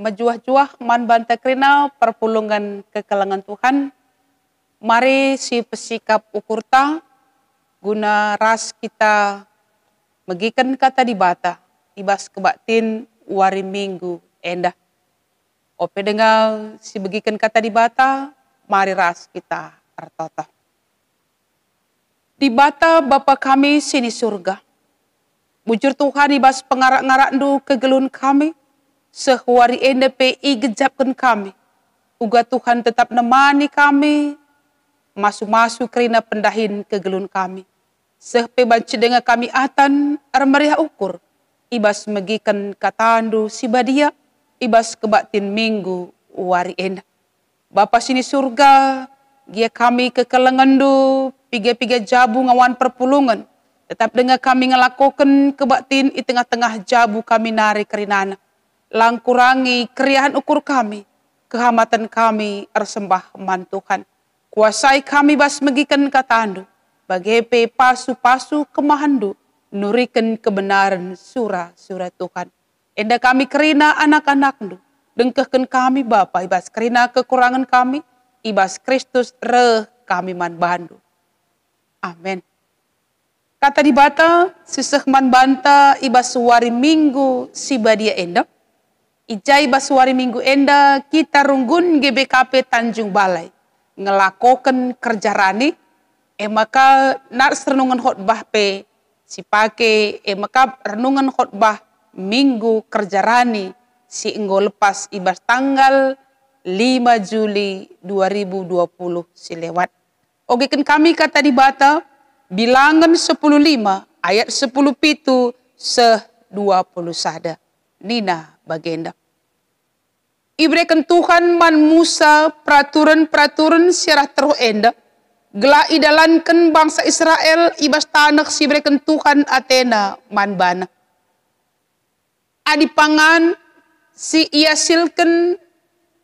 majuah-juah man banta kerina perpulungan kekelangan Tuhan. Mari si pesikap ukurta guna ras kita megikan kata di bata ibas kebatin wari minggu endah. Ope dengan si begikan kata di bata, mari ras kita artota. Di bata Bapa kami sini surga. Bujur Tuhan ibas pengarak-ngarak du kegelun kami. Sehwari enda PI gejapkan kami. Uga Tuhan tetap nemani kami. Masu-masu kerina pendahin kegelun kami. Sehpe banci dengan kami atan armariah ukur. Ibas megikan katandu si badia. Ibas kebatin minggu wari enda. Bapa sini surga. Gia kami kekelengan du. Piga-piga jabu ngawan perpulungan. Tetap dengan kami ngelakukan kebatin di tengah-tengah jabu kami nari kerinana. Langkurangi keriahan ukur kami. Kehamatan kami ersembah man Tuhan. Kuasai kami bas megikan katandu. Bagepe pasu-pasu kemahandu. Nurikan kebenaran surah-surah Tuhan. Enda kami kerina anak-anakdu. Dengkehkan kami Bapa ibas kerina kekurangan kami. Ibas Kristus reh kami man bandu. Amin. Kata di bata, sisehman banta ibas wari minggu si badia enda. Ijai ibas wari minggu enda kita runggun GBKP Tanjung Balai. Ngelakokan kerja rani. Maka nars renungan khotbah pe si pake. Maka renungan khotbah minggu kerja rani. Si enggo lepas ibas tanggal 5 Juli 2020 si lewat. Ogekan kami kata di bata. Bilangan 10:5 ayat 10 pitu 20 sada. Nina bagenda. Ibrekan Tuhan man Musa peraturan-peraturan syarah teruh enda. Gela idalankan bangsa Israel ibas tanak si ibrekan Tuhan Athena man bana. Adi pangan si iasilkan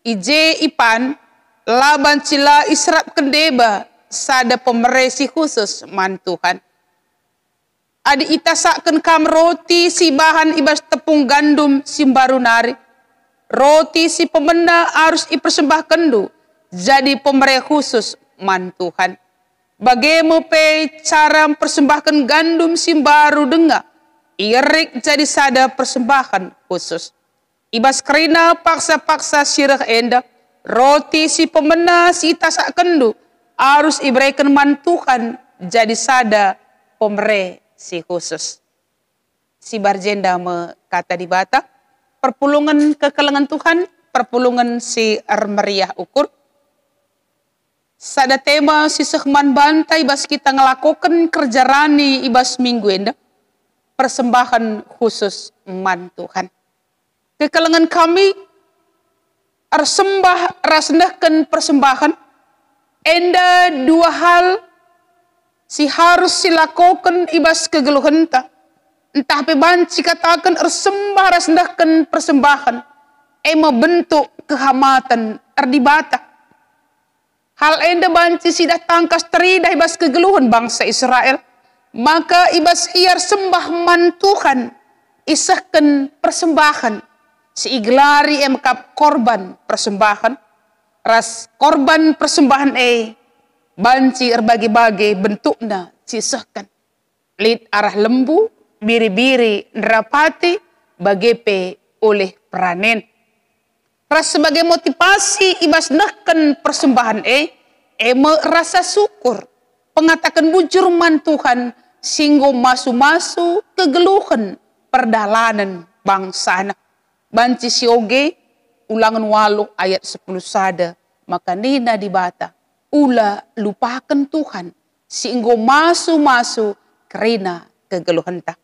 ije ipan laban cila israp kendeba. Sada pemeresi khusus man Tuhan. Adi itasakan kam roti si bahan ibas tepung gandum si baru nari. Roti si pemenda harus ipersembahkan du. Jadi pemereh khusus man Tuhan. Bagaimana pe cara persembahkan gandum si baru denga. Irik jadi sada persembahan khusus. Ibas kerina paksa-paksa sirah enda. Roti si pemenda si itasakan du. Harus iberikan man Tuhan jadi sada pemere si khusus. Si barjenda kata di bata. Perpulungan kekelengan Tuhan. Perpulungan si armeriah ukur. Sada tema si sehman bantai ibas kita ngelakukan kerja rani ibas minggu enda. Persembahan khusus man Tuhan. Kekelengan kami. Arsembah rasnahkan persembahan. Enda dua hal si harus silakukan ibas kegeluhenta. Entah pebanci katakan ersembah rasndahkan persembahan. Ema bentuk kehamatan erdibata. Hal enda banci sidah tangkas teridah ibas kegeluhan bangsa Israel. Maka ibas iar sembah man Tuhan. Isahkan persembahan. Si iglari emkap korban persembahan. Ras korban persembahan banci erbagi-bagi bentukna cisahkan. Lid arah lembu, biri-biri nerapati, bagepe oleh peranen. Ras sebagai motivasi ibas nahkan persembahan rasa syukur. Pengatakan bujur man Tuhan, singgo masu-masu kegeluhan perdalanan bangsana. Banci sioge, Ulangan 8 ayat 10 sada. Maka nina di bata. Ula lupakan Tuhan. Singgo masu-masu kerina kegeluhanta.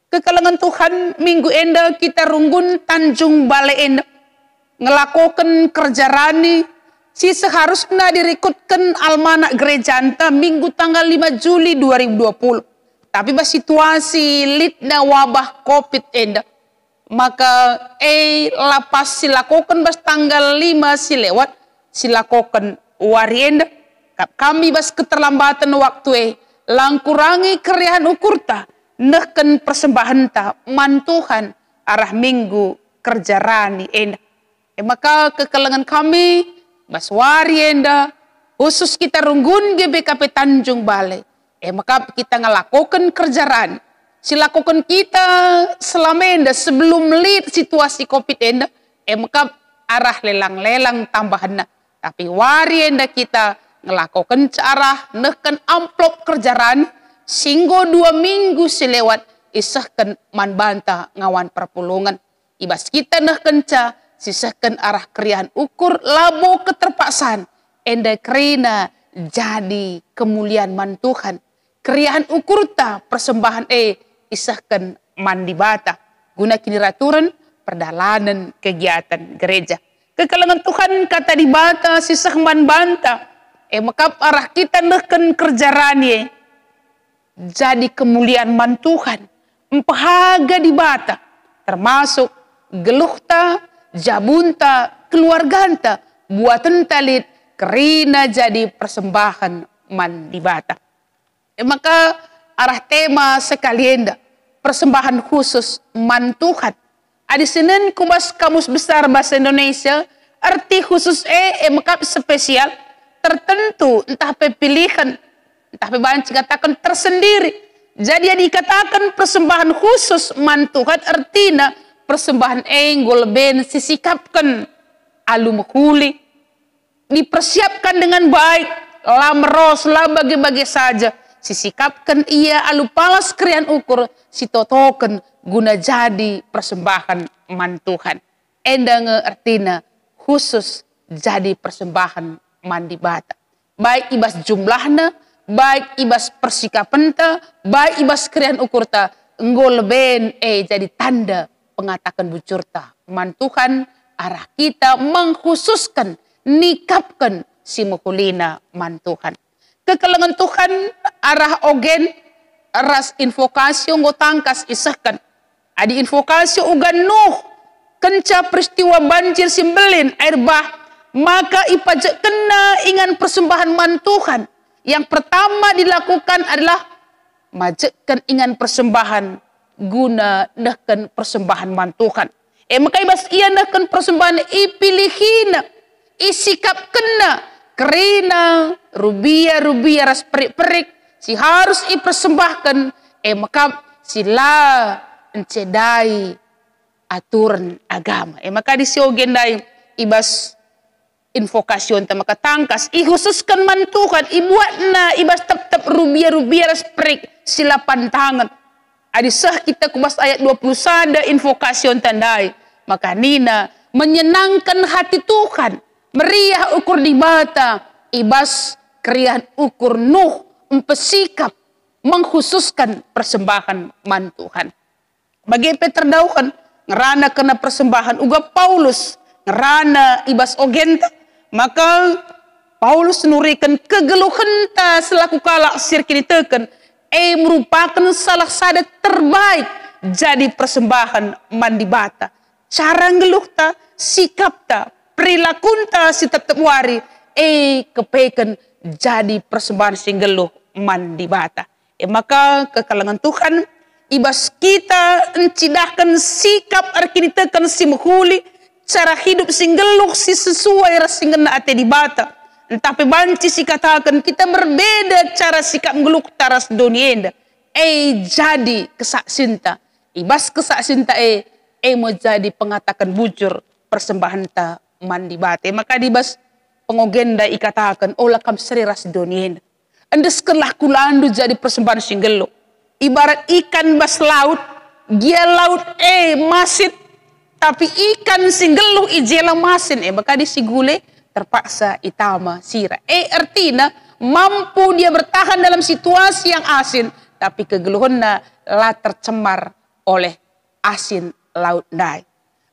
Kekelengan Tuhan minggu enda kita runggun Tanjung Balai enda. Ngelakukan kerja rani. Si seharusnya dirikutkan almanak gereja anta minggu tanggal 5 Juli 2020. Tapi pas situasi litna wabah COVID enda. Maka lapas silakukan bas tanggal 5 si lewat silakukan warienda kami bas keterlambatan waktu langkurangi keriahan ukurta nehken persembahan ta man Tuhan arah minggu kerja rani enda Maka kekalangan kami, baswari enda, khusus kita runggun GBKP Tanjung Balai. Maka kita ngelakukan kerjaan. Silakukan kita selama enda sebelum lead situasi COVID enda. Maka arah lelang-lelang tambahan. Tapi wari enda kita ngelakukan cara neken amplop kerjaan. Singgo 2 minggu selewat isahkan man banta ngawan perpulungan. Ibas kita neken ca sisahkan arah krian ukur labo keterpaksaan. Enda kerina jadi kemuliaan man Tuhan. Krian ukur ta persembahan isahkan man di bata. Guna kini raturan perdalanan kegiatan gereja. Kekalangan Tuhan kata di bata sisah man banta. Maka arah kita neken kerjarani jadi kemuliaan man Tuhan. Empahaga di bata. Termasuk geluhta, jabunta, keluarganta, buatan talit, kerina jadi persembahan man di bata. Maka arah tema sekalian persembahan khusus man Tuhan. Adi Senin Kumas Kamus Besar Bahasa Indonesia, arti khusus maka spesial, tertentu, entah pilihan, entah banci katakan tersendiri. Jadi yang dikatakan persembahan khusus man Tuhan artinya persembahan enggol ben sisikapkan alum huli, dipersiapkan dengan baik, lamros lah bagi-bagi saja, sisikapkan ia alu palas krian ukur sitotoken guna jadi persembahan man Tuhan. Endang artinya khusus jadi persembahan man di bata. Baik ibas jumlahnya, baik ibas persikapenta, baik ibas krian ukurta, enggol ben jadi tanda pengatakan bucurta. Man Tuhan arah kita mengkhususkan, nikapkan si mukulina man Tuhan. Kekalangan Tuhan arah ogen, ras invokasi nggo tangkas isahkan. Adi invokasi ugan Nuh, kenca peristiwa banjir simbelin air bah, maka ipajak kena ingan persembahan man Tuhan. Yang pertama dilakukan adalah majekan ingan persembahan guna nahkan persembahan man Tuhan. Maka ibas ia nahkan persembahan ipilihina, isikap kena, kerina, rubia ras perik-perik, si harus ipersembahkan, maka sila encedai aturan agama. Maka disiogendai ibas invokasyon ta maka tangkas ikhususkan man Tuhan ibuat na ibas tep rubia sperik sila pantangan adi sah kita kubas ayat 20 sada invokasyon tandai maka nina menyenangkan hati Tuhan meriah ukur di bata ibas krian ukur Nuh empesikap mengkhususkan persembahan man Tuhan bagi terdauhan ngerana kena persembahan uga Paulus ngerana ibas ogenta. Maka Paulus nurikan kegeluhan ta selaku kalak sirkini teken merupakan salah satu terbaik jadi persembahan mandi bata. Cara ngeluh ta, sikap ta, perilaku ta si tetep wari kepeken jadi persembahan singgeluh mandi bata. Maka kekalangan Tuhan ibas kita encidahkan sikap arkini teken si muhuli cara hidup singgeluh si sesuai rasingena ate di bata. Tapi banci si katakan kita berbeda cara sikap ngeluk taras dunia. Jadi kesak cinta. Ibas kesak cinta mau jadi pengatakan bujur persembahan ta mandi bata. Maka dibas pengogenda ikatakan olah kam seri ras dunia. Andes kelah kulandu jadi persembahan singgeluh. Ibarat ikan bas laut, dia laut masit tapi ikan singgeluh ijela masin maka disigule terpaksa itama sira artinya mampu dia bertahan dalam situasi yang asin tapi kegeluhna lah tercemar oleh asin laut nai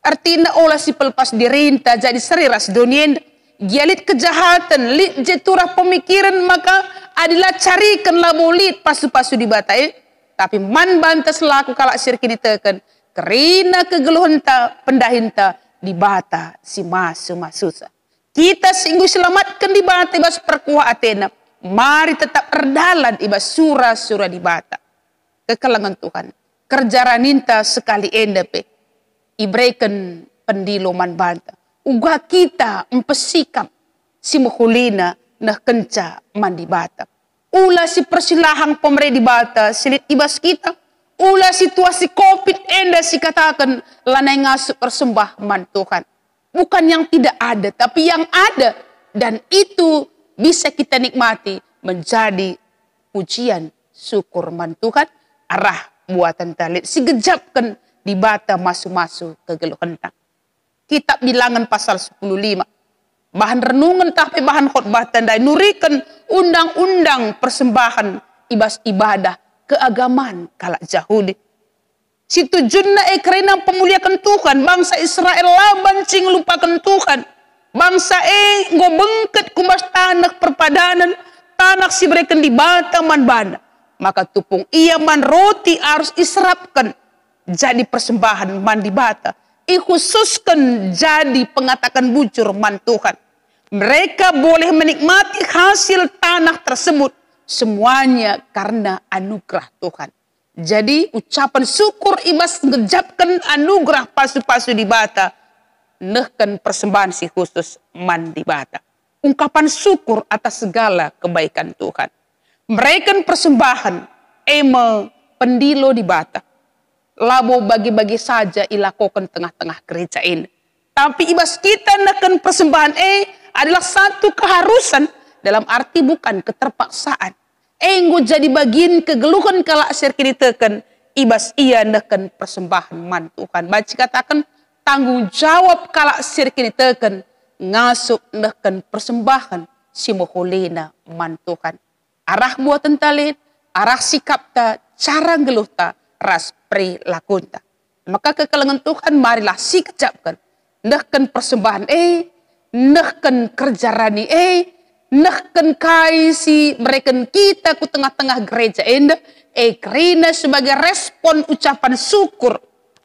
artinya olah si pelepas dirinta jadi seriras dunia gialit kejahatan lit jeturah pemikiran maka adalah carikan labolit pasu-pasu di batai tapi man bantas laku kalak sirki diteken kerina kegeluhanta pendahinta di bata si masu-masusa. Kita singgu selamatkan di bata ibas perkuah Athena. Mari tetap erdalan ibas surah-surah di bata. Kekalangan Tuhan. Kerja raninta sekali endape. Ibrekan pendiloman banta. uga kita empesikap si muhulina na kenca mandi bata. Ula si persilahang pemere di bata silit ibas kita. Ula situasi COVID enda si katakan lanai ngasup persembah man Tuhan. Bukan yang tidak ada, tapi yang ada. Dan itu bisa kita nikmati menjadi pujian syukur man Tuhan. Arah buatan talit si gejapkan di bata masu-masu ke geluh hentang. Kitab Bilangan pasal 10:5. Bahan renungan tapi bahan khotbah tandai nurikan undang-undang persembahan ibas ibadah keagamaan kalak Yahudi. Situ junna karena pemuliakan Tuhan. Bangsa Israel laban cing lupakan Tuhan. Bangsa ngobengket kumbas tanah perpadanan. Tanah si mereka di bata man bana. Maka tupung ia man roti harus israpkan. Jadi persembahan man di bata. Khususkan jadi pengatakan bujur man Tuhan. Mereka boleh menikmati hasil tanah tersebut. Semuanya karena anugerah Tuhan. Jadi ucapan syukur ibas ngejapkan anugerah pasu-pasu di bata. Nehkan persembahan si khusus man di bata. Ungkapan syukur atas segala kebaikan Tuhan. Mereka persembahan pendilo di bata. Labo bagi-bagi saja ilakokan tengah-tengah gereja ini. Tapi ibas kita nehkan persembahan adalah satu keharusan dalam arti bukan keterpaksaan. Enggo jadi bagian kegeluhan kalak serkini teken ibas ia nehkan persembahan man Tuhan. Baca katakan tanggung jawab kalak serkini teken ngasup nehkan persembahan si moholena man Tuhan. Arah buatan talit, arah sikap ta, cara geluh ta, ras perilakunta. Maka kekalangan Tuhan marilah si kecapkan nehkan persembahan nehkan kerja rani nehkan kaisi mereka kita ku tengah-tengah gereja enda karena sebagai respon ucapan syukur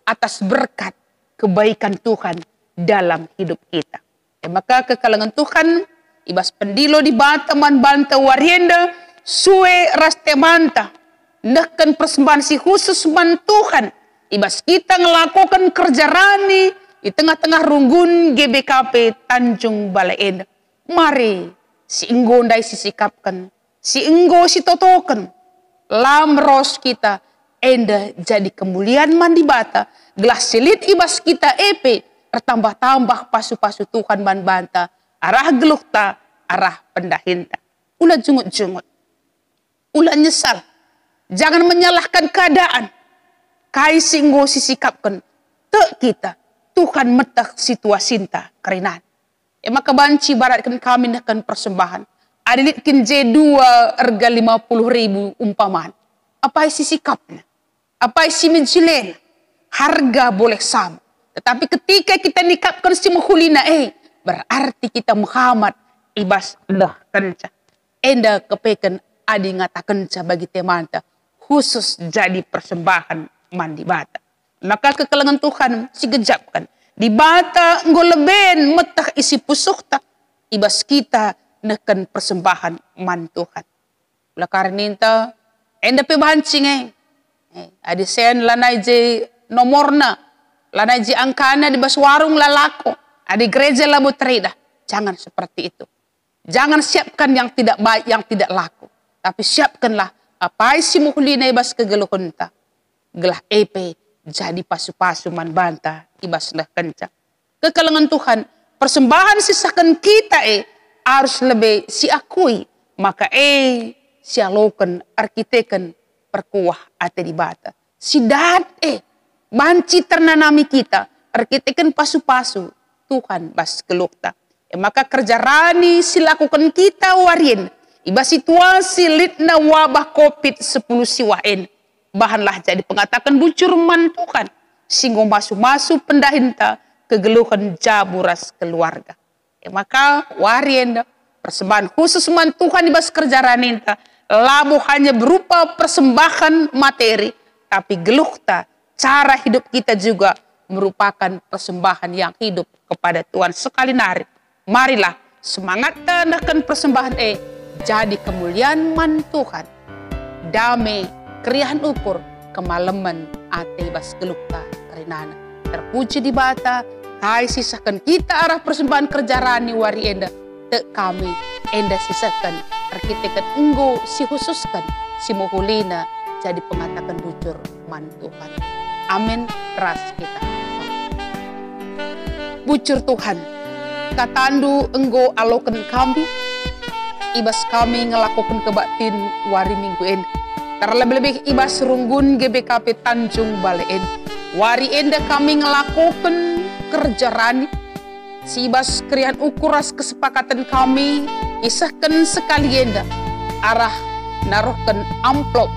atas berkat kebaikan Tuhan dalam hidup kita. Maka kekalangan Tuhan ibas pendilo di bata man banta warienda suwe raste manta nehkan persembahan si khusus man Tuhan ibas kita ngelakukan kerja rani di tengah-tengah runggun GBKP Tanjung Balai Endah. Mari si enggo ndai sisikapkan, si enggo si totokan. Lamros kita enda jadi kemuliaan mandi bata. Gelas silit ibas kita bertambah-tambah pasu-pasu Tuhan man banta. Arah geluhta, arah pendahinta. Ulah jungut-jungut. Ulah nyesal. Jangan menyalahkan keadaan. Kai si enggo sisikapkan. Tek kita. Tuhan metak situasi cinta kerinan. Maka banci baratkan kami nehkan persembahan. Adilitkin J2 harga 50.000 umpamaan. Apa isi sikapnya? Apa isi menjilen? Harga boleh sama. Tetapi ketika kita nikapkan si muhulina berarti kita Muhammad ibas dah kenca. Enda kepeken adi ngata kenca bagi temanta. Khusus jadi persembahan mandi bata. Maka kekalangan Tuhan si gejapkan. Di bata ngoleben metah isi pusukta. Ibas kita nehkan persembahan man Tuhan. Ulah kareninta enda pe bancing adi sen lanai je nomorna. Lanai je angkana di bas warung lalako. Adi gereja labu terida. Jangan seperti itu. Jangan siapkan yang tidak baik, yang tidak laku. Tapi siapkanlah apa isi muhlina ibas kegeluhunta. Gelah jadi pasu-pasu man banta ibas lah kencang. Kekalangan Tuhan, persembahan sisakan kita harus lebih siakui. Maka sialokan arkiteken perkuah ate di bata. Sidat banci ternanami kita, arkiteken pasu-pasu Tuhan bas kelukta. Maka kerja rani silakukan kita warin. Iba situasi litna wabah COVID-19 siwain. Bahanlah jadi pengatakan bucur man Tuhan. Singgung masu-masu pendahinta kegeluhan jaburas keluarga. Maka warien persembahan khusus man Tuhan ibas kerja raninta. Labu hanya berupa persembahan materi. Tapi geluhta cara hidup kita juga merupakan persembahan yang hidup kepada Tuhan sekali nari. Marilah semangat tandahkan persembahan jadi kemuliaan man Tuhan. Damai keriahan ukur kemalaman ate bas gelukta karinana. Terpuji di bata Kai sisakan kita arah persembahan kerjarani wari enda. Te kami enda sisakan. Arkitekan enggo si khususkan. Si muhulina jadi pengatakan bujur man Tuhan. Amin. Ras kita. Bujur Tuhan. Katandu enggo alokan kami. Ibas kami ngelakukan kebaktin wari minggu ini. Terlebih-lebih ibas runggun GBKP Tanjung Balai. Wari enda kami ngelakukan kerjarani. Si ibas krian ukuras kesepakatan kami. Isahkan sekali enda. Arah naruhkan amplop.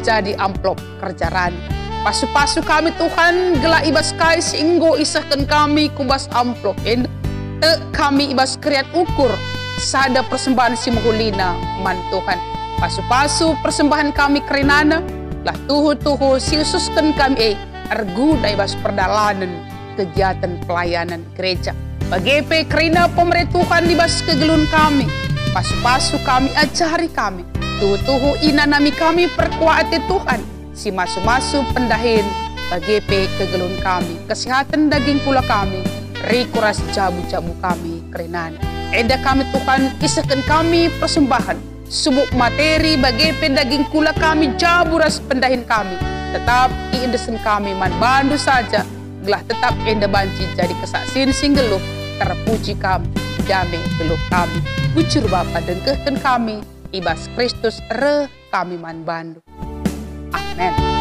Jadi amplop kerjarani. Pasu-pasu kami Tuhan. Gela ibas kai singgo isahkan kami kubas amplop enda. Kami ibas krian ukur. Sada persembahan si muhulina man Tuhan. Pasu-pasu persembahan kami kerinana. Lah tuhu-tuhu siususkan kami argu daibas perdalanan kegiatan pelayanan gereja. Bagepe kerina pemerintah dibas kegelun kami. Pasu-pasu kami ajari kami. Tuhu-tuhu inanami kami perkuati Tuhan. Si masu-masu pendahin bagepe kegelun kami. Kesehatan daging pula kami. Rikuras jabu-jabu kami kerinana. Eda kami Tuhan isahkan kami persembahan. Subuk materi bagi pendaging kula kami jaburas pendahin kami. Tetap iindesen kami man bandu saja. Gelah tetap enda banci jadi kesaksian singgeluh. Terpuji kami, damai geluh kami. Bujur Bapa dengkehkan kami. Ibas Kristus re kami man bandu. Amen.